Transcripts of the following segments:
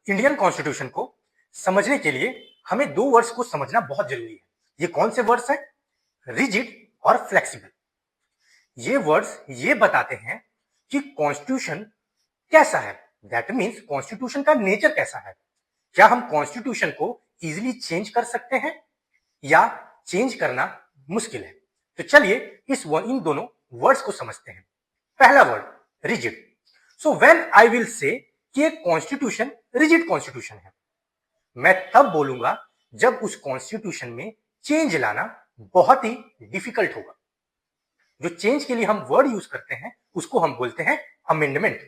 Indian constitution को समझने के लिए हमें दो वर्ड्स को समझना बहुत जरूरी है। ये कौन से वर्ड्स हैं? रिजिड और फ्लेक्सिबल। ये वर्ड्स ये बताते हैं कि कॉन्स्टिट्यूशन कैसा है। दैट मीन्स कॉन्स्टिट्यूशन का नेचर कैसा है। क्या हम कॉन्स्टिट्यूशन को इजीली चेंज कर सकते हैं या चेंज करना मुश्किल है? तो चलिए इन दोनों वर्ड्स को समझते हैं। पहला word rigid. So when I will से कि एक कॉन्स्टिट्यूशन रिजिड कॉन्स्टिट्यूशन है, मैं तब बोलूंगा जब उस कॉन्स्टिट्यूशन में चेंज लाना बहुत ही डिफिकल्ट होगा। जो चेंज के लिए हम वर्ड यूज करते हैं उसको हम बोलते हैं अमेंडमेंट।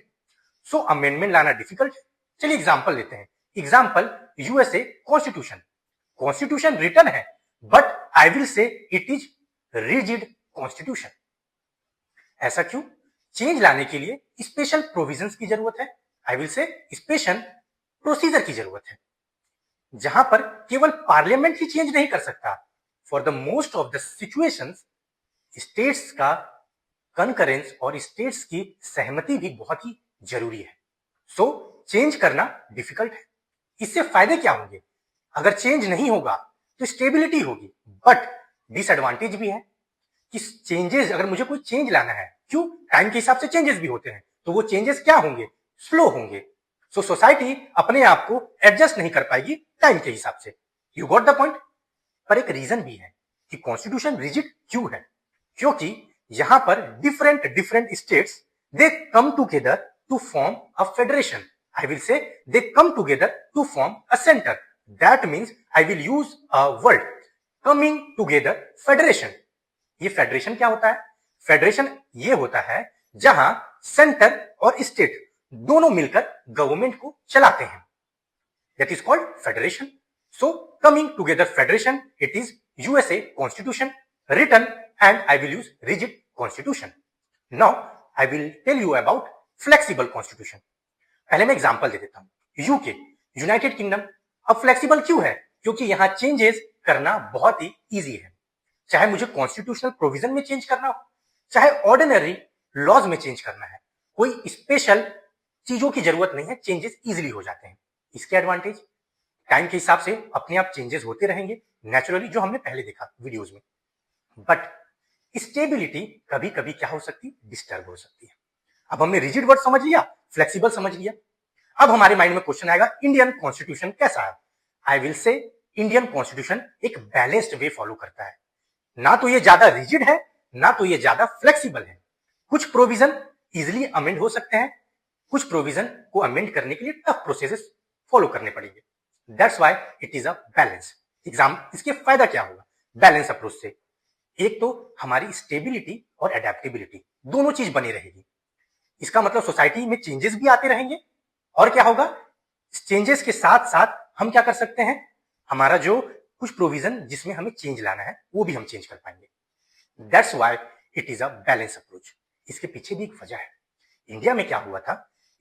सो अमेंडमेंट लाना डिफिकल्ट है। चलिए एग्जांपल लेते हैं। Example USA constitution. Constitution written है but I will say it is rigid constitution. ऐसा क्यों? चेंज लाने के लिए स्पेशल प्रोविजंस की जरूरत है। आई विल से स्पेशल प्रोसीजर की जरूरत है, जहां पर केवल पार्लियामेंट ही चेंज नहीं कर सकता। For the most of the situations states का कंकरेंस और स्टेट्स की सहमति भी बहुत ही जरूरी है। सो चेंज करना डिफिकल्ट है। इससे फायदे क्या होंगे? अगर चेंज नहीं होगा तो स्टेबिलिटी होगी, बट डिसएडवांटेज भी है कि चेंजेस, अगर मुझे कोई चेंज लाना है, क्यों? टाइम के हिसाब से चेंजेस भी होते हैं, तो वो चेंजेस क्या होंगे? स्लो होंगे। सो सोसाइटी अपने आप को एडजस्ट नहीं कर पाएगी टाइम के हिसाब से। You got the point? पर एक रीजन भी है कि कॉन्स्टिट्यूशन रिजिड क्यों है। क्योंकि यहां पर different states they come together to form a federation. I will say they come together to form a centre. That means I will use a word coming together federation. ये federation क्या होता है? Federation ये होता है जहां centre और state दोनों मिलकर गवर्नमेंट को चलाते हैं। That is called federation. So coming together federation, it is USA constitution written and I will use rigid constitution. Now I will tell you about flexible constitution. पहले मैं एग्जांपल दे देता हूं। UK, United kingdom. अब flexible क्यों है? क्योंकि यहां changes करना बहुत ही इजी है। चाहे मुझे कॉन्स्टिट्यूशनल प्रोविजन में चेंज करना हो, चाहे ऑर्डिनरी लॉज में चेंज करना है, कोई स्पेशल चीजों की जरूरत नहीं है, चेंजेस इजिली हो जाते हैं। इसके एडवांटेज, टाइम के हिसाब से अपने आप चेंजेस होते रहेंगे नेचुरली, जो हमने पहले देखा वीडियोज में। बट स्टेबिलिटी कभी कभी क्या हो सकती है? डिस्टर्ब हो सकती है। अब हमने रिजिड वर्ड समझ लिया, फ्लेक्सिबल समझ लिया। अब हमारे माइंड में क्वेश्चन आएगा, इंडियन कॉन्स्टिट्यूशन कैसा है? आई विल से इंडियन कॉन्स्टिट्यूशन एक बैलेंस्ड वे फॉलो करता है। ना तो ये ज्यादा रिजिड है, ना तो ये ज्यादा फ्लेक्सिबल है। कुछ प्रोविजन इजिली अमेंड हो सकते हैं, कुछ प्रोविजन को अमेंड करने के लिए टफ प्रोसेसेस फॉलो करने पड़ेंगे। That's why it is a balance. इसके फायदा क्या होगा बैलेंस अप्रोच से? एक तो हमारी स्टेबिलिटी और एडेप्टेबिलिटी दोनों चीज बनी रहेगी। इसका मतलब सोसाइटी में चेंजेस भी आते रहेंगे, और क्या होगा? चेंजेस के साथ साथ हम क्या कर सकते हैं? हमारा जो कुछ प्रोविजन जिसमें हमें चेंज लाना है वो भी हम चेंज कर पाएंगे। That's why it is a balance approach. इसके पीछे भी एक वजह है। इंडिया में क्या हुआ था?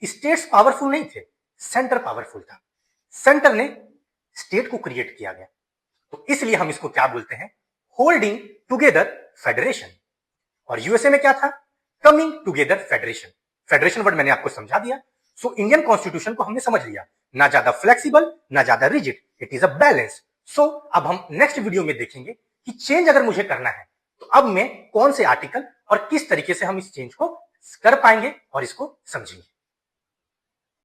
स्टेट्स पावरफुल नहीं थे, सेंटर पावरफुल था। सेंटर ने स्टेट को क्रिएट किया गया, तो इसलिए हम इसको क्या बोलते हैं? Holding together federation. और यूएसए में क्या था? Coming together federation. Federation word मैंने आपको समझा दिया। सो इंडियन कॉन्स्टिट्यूशन को हमने समझ लिया, ना ज्यादा फ्लेक्सिबल ना ज्यादा rigid, it is a balance. So अब हम नेक्स्ट वीडियो में देखेंगे कि चेंज अगर मुझे करना है तो अब मैं कौन से आर्टिकल और किस तरीके से हम इस चेंज को कर पाएंगे और इसको समझेंगे।